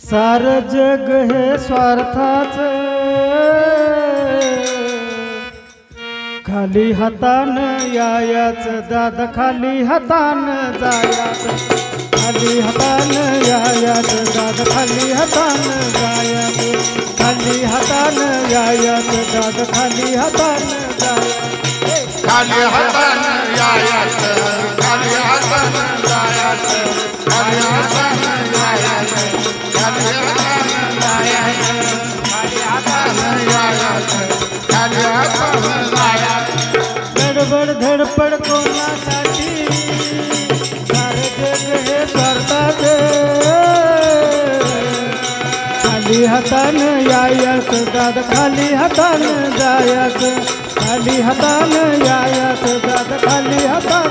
सार जग हे स्वार्थाच, खाली हातान यायाच दादा, खाली हातान जायाच, खाली हातान यायाच दादा, खाली हातान जायाच, खाली हातान यायाच दादा, खाली हातान जायाच, खाली हातान यायाच, खाली हातान जायाच, खाली हातान यायाच, खाली हातान जायाच, खाली हातान यायाच, खाली हातान जायाच। धडपड धडपड कोणासाठी, सारे जग हे स्वार्थाचे, खाली हातान यायाच दादा, खाली हातान जायाच, खाली हातान यायाच दादा, खाली हातान,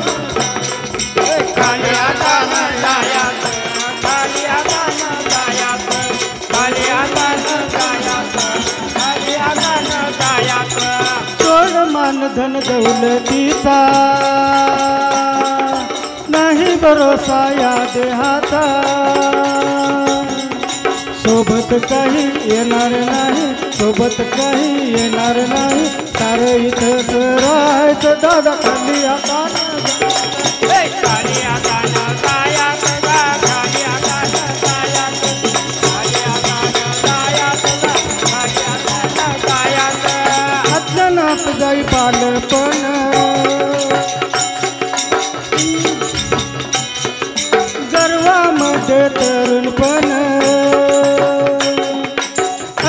खाली हातान यायाच, खाली हातान जायाच, खाली हातान जायाच, खाली हातान जायाच। सोड मान धन दौलतीचा, नाही भरोसा या देहाचा, सोबत काही येणार नाही, सोबत काही येणार नाही, सारे इथंच राहायचं दादा, खाली हातान, खाली हातान जायाच, खाली हातान जायाच, खाली हातान जायाच, खाली हातान जायाच। अज्ञानात जाई बालपण, गर्वामध्ये तरुणपण,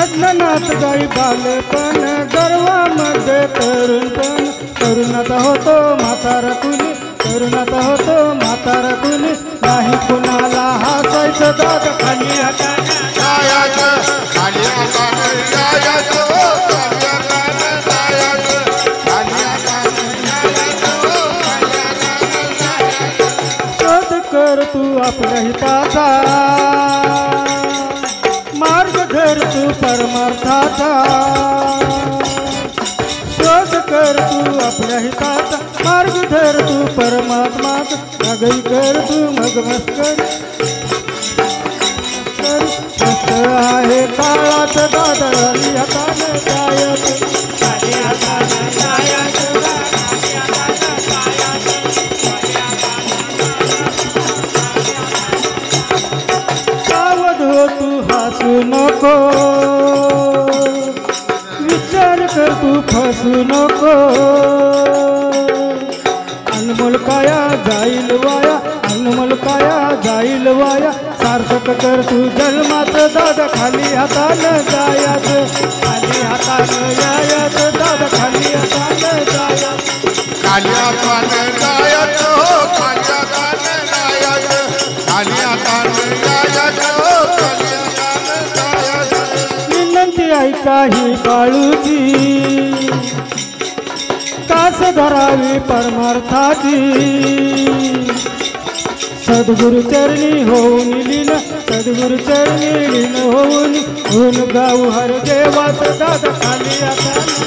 अज्ञानात जाई बालपण, गर्वामध्ये तरुणपण, तरुणाचा होतो म्हातारा कुणी, तरुणाचा होतो म्हातारा कुणी, नाही कुणाला हसायचं दादा, खाली हातान जायाच, खाली हातान यायाच, खाली हातान जायाच, खाली हातान यायाच, खाली हातान जायाच। शोध कर तू आपल्या हिताचा, मार्ग धर तू परमार्थाचा, शोध कर तू आपल्या हिताचा, मार्ग धर तू परमात्माचा, अगई कर तू मग मस्कर, मस्त आहे काळात दादा, खाली हातान जायच, खाली हातान जायाच, खाली हातान जायाच, खाली हातान सावध हो तू हसू नको, विचार कर तू फसू नको, अनमोल काया जाईल वाया, अनमोल काया जाईल वाया, सार्थक कर तू जन्माचं दादा, खाली हातान जायाच, खाली हातान यायाच दादा, खाली हातान जायाच, खाली हातान जायाच, खाली हातान जायाच, खाली हातान जायाच, खाली हातान जायाच। विनंती ऐका ही बाळूची, कास धरावी परमार्थाची, सद्गुरु चरणी होऊन लीन, सद्गुरु चरणी लीन होऊन, होऊन गाऊ हर देवाचं दादा, खाली हातान